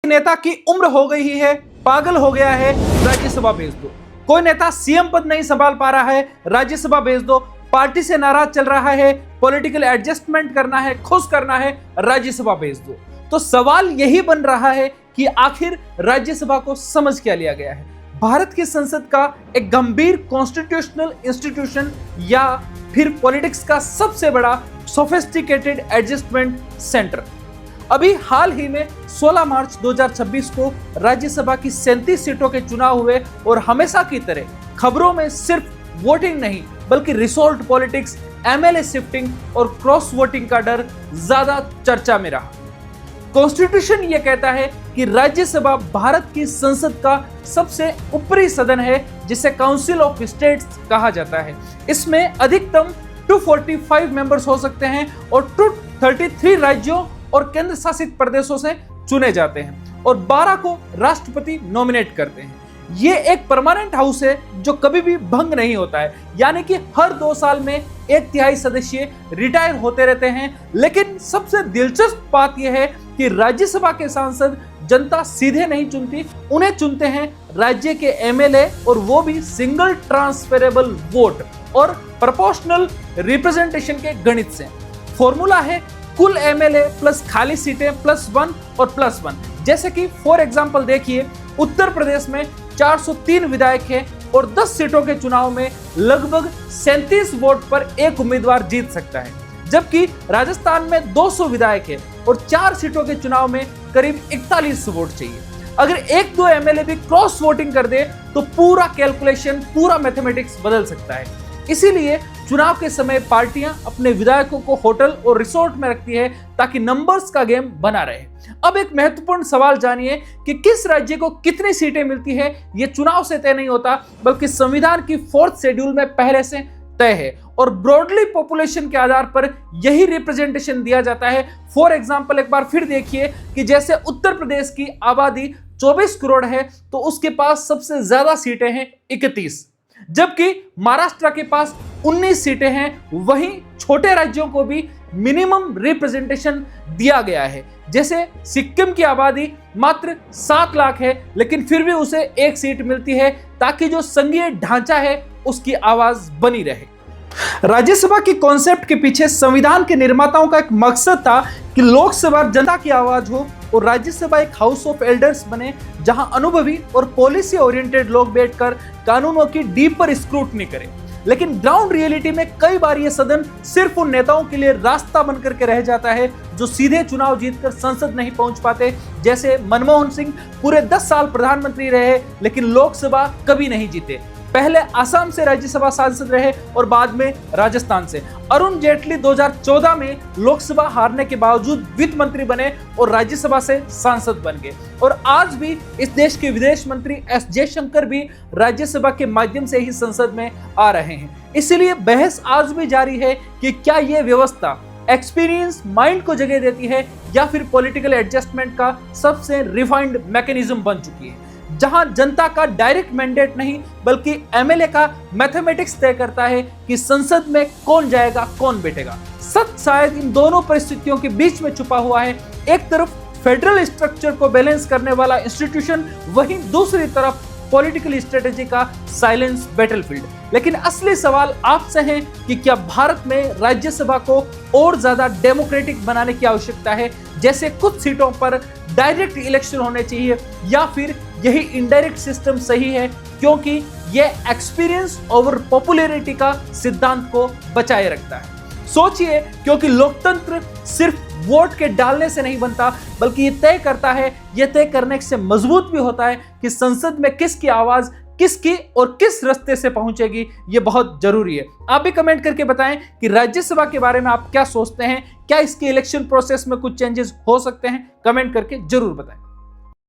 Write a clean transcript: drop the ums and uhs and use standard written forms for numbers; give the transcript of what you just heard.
नेता की उम्र हो गई है, पागल हो गया है, राज्यसभा भेज दो। कोई नेता सीएम पद नहीं संभाल पा रहा है, राज्यसभा भेज दो। पार्टी से नाराज चल रहा है, पॉलिटिकल एडजस्टमेंट करना है, खुश करना है, राज्यसभा भेज दो। तो सवाल यही बन रहा है कि आखिर राज्यसभा को समझ क्या लिया गया है? भारत की संसद का एक गंभीर कॉन्स्टिट्यूशनल इंस्टीट्यूशन या फिर पॉलिटिक्स का सबसे बड़ा सोफिस्टिकेटेड एडजस्टमेंट सेंटर। अभी हाल ही में 16 मार्च 2026 को राज्यसभा की 37 सीटों के चुनाव हुए और हमेशा की तरह खबरों में सिर्फ वोटिंग नहीं बल्कि रिसोर्ट पॉलिटिक्स, एमएलए शिफ्टिंग और क्रॉस वोटिंग का डर ज्यादा चर्चा में रहा। कॉन्स्टिट्यूशन यह कहता है कि राज्यसभा भारत की संसद का सबसे ऊपरी सदन है, जिसे काउंसिल ऑफ स्टेट्स कहा जाता है। इसमें अधिकतम 245 मेंबर्स हो सकते हैं और 233 राज्यों और केंद्र शासित प्रदेशों से चुने जाते हैं और 12 को राष्ट्रपति नॉमिनेट करते हैं। ये एक परमानेंट हाउस है जो कभी भी भंग नहीं होता है, यानी कि हर 2 साल में 1/3 सदस्य रिटायर होते रहते हैं। लेकिन सबसे दिलचस्प बात यह है कि राज्यसभा के सांसद जनता सीधे नहीं चुनती, उन्हें चुनते हैं राज्य के एमएलए, और वो भी सिंगल ट्रांसफरेबल वोट और प्रोपोर्शनल रिप्रेजेंटेशन के गणित से। फॉर्मूला है कुल एमएलए प्लस खाली सीटें +1 और +1। जैसे कि फॉर एग्जांपल देखिए, उत्तर प्रदेश में 403 विधायक हैं और 10 सीटों के चुनाव में लगभग 37 वोट पर एक उम्मीदवार जीत सकता है, जबकि राजस्थान में 200 विधायक हैं और 4 सीटों के चुनाव में करीब 41 वोट चाहिए। अगर 1-2 एमएलए भी क्रॉस वोटिंग कर दे तो पूरा कैलकुलेशन, पूरा मैथमेटिक्स बदल सकता है। इसीलिए चुनाव के समय पार्टियां अपने विधायकों को होटल और रिसोर्ट में रखती है ताकि नंबर्स का गेम बना रहे। अब एक महत्वपूर्ण सवाल जानिए कि किस राज्य को कितनी सीटें मिलती है। यह चुनाव से तय नहीं होता बल्कि संविधान की 4th शेड्यूल में पहले से तय है और ब्रॉडली पॉपुलेशन के आधार पर यही रिप्रेजेंटेशन दिया जाता है। फॉर एग्जांपल एक बार फिर देखिए कि जैसे उत्तर प्रदेश की आबादी 24 करोड़ है तो उसके पास सबसे ज्यादा सीटें हैं 31, जबकि महाराष्ट्र के पास 19 सीटें हैं। वहीं छोटे राज्यों को भी मिनिमम रिप्रेजेंटेशन दिया गया है। जैसे सिक्किम की आबादी मात्र 7 लाख है लेकिन फिर भी उसे 1 सीट मिलती है ताकि जो संघीय ढांचा है उसकी आवाज बनी रहे। राज्यसभा की कॉन्सेप्ट के पीछे संविधान के निर्माताओं का एक मकसद था कि लोकसभा जनता की आवाज हो और राज्यसभा एक हाउस ऑफ एल्डर्स बने, जहां अनुभवी और पॉलिसी ओरिएंटेड लोग बैठकर कानूनों की डीपर स्क्रूटनी करें। लेकिन ग्राउंड रियलिटी में कई बार यह सदन सिर्फ उन नेताओं के लिए रास्ता बनकर के रह जाता है जो सीधे चुनाव जीतकर संसद नहीं पहुंच पाते। जैसे मनमोहन सिंह पूरे 10 साल प्रधानमंत्री रहे लेकिन लोकसभा कभी नहीं जीते। पहले असम से राज्यसभा सांसद रहे और बाद में राजस्थान से। अरुण जेटली 2014 में लोकसभा हारने के बावजूद वित्त मंत्री बने और राज्यसभा से सांसद बन गए। और आज भी इस देश के विदेश मंत्री एस जयशंकर भी राज्यसभा के माध्यम से ही संसद में आ रहे हैं। इसलिए बहस आज भी जारी है कि क्या यह व्यवस्था एक्सपीरियंस माइंड को जगह देती है या फिर पॉलिटिकल एडजस्टमेंट का सबसे रिफाइंड मैकेनिज्म बन चुकी है, जहां जनता का डायरेक्ट मैंडेट नहीं बल्कि एमएलए का मैथमेटिक्स तय करता है कि संसद में कौन जाएगा, कौन बैठेगा। सच शायद इन दोनों परिस्थितियों के बीच में छुपा हुआ है। एक तरफ फेडरल स्ट्रक्चर को बैलेंस करने वाला इंस्टीट्यूशन, वहीं दूसरी तरफ पॉलिटिकल स्ट्रेटेजी का साइलेंस बैटलफील्ड। लेकिन असली सवाल आपसे है कि क्या भारत में राज्यसभा को और ज्यादा डेमोक्रेटिक बनाने की आवश्यकता है, जैसे कुछ सीटों पर डायरेक्ट इलेक्शन होने चाहिए, या फिर यही इनडायरेक्ट सिस्टम सही है क्योंकि यह एक्सपीरियंस ओवर पॉपुलैरिटी का सिद्धांत को बचाए रखता है। सोचिए, क्योंकि लोकतंत्र सिर्फ वोट के डालने से नहीं बनता बल्कि ये तय करता है, ये तय करने से मजबूत भी होता है कि संसद में किसकी आवाज किसकी और किस रास्ते से पहुंचेगी। ये बहुत जरूरी है। आप भी कमेंट करके बताएं कि राज्यसभा के बारे में आप क्या सोचते हैं। क्या इसके इलेक्शन प्रोसेस में कुछ चेंजेस हो सकते हैं? कमेंट करके जरूर बताएं।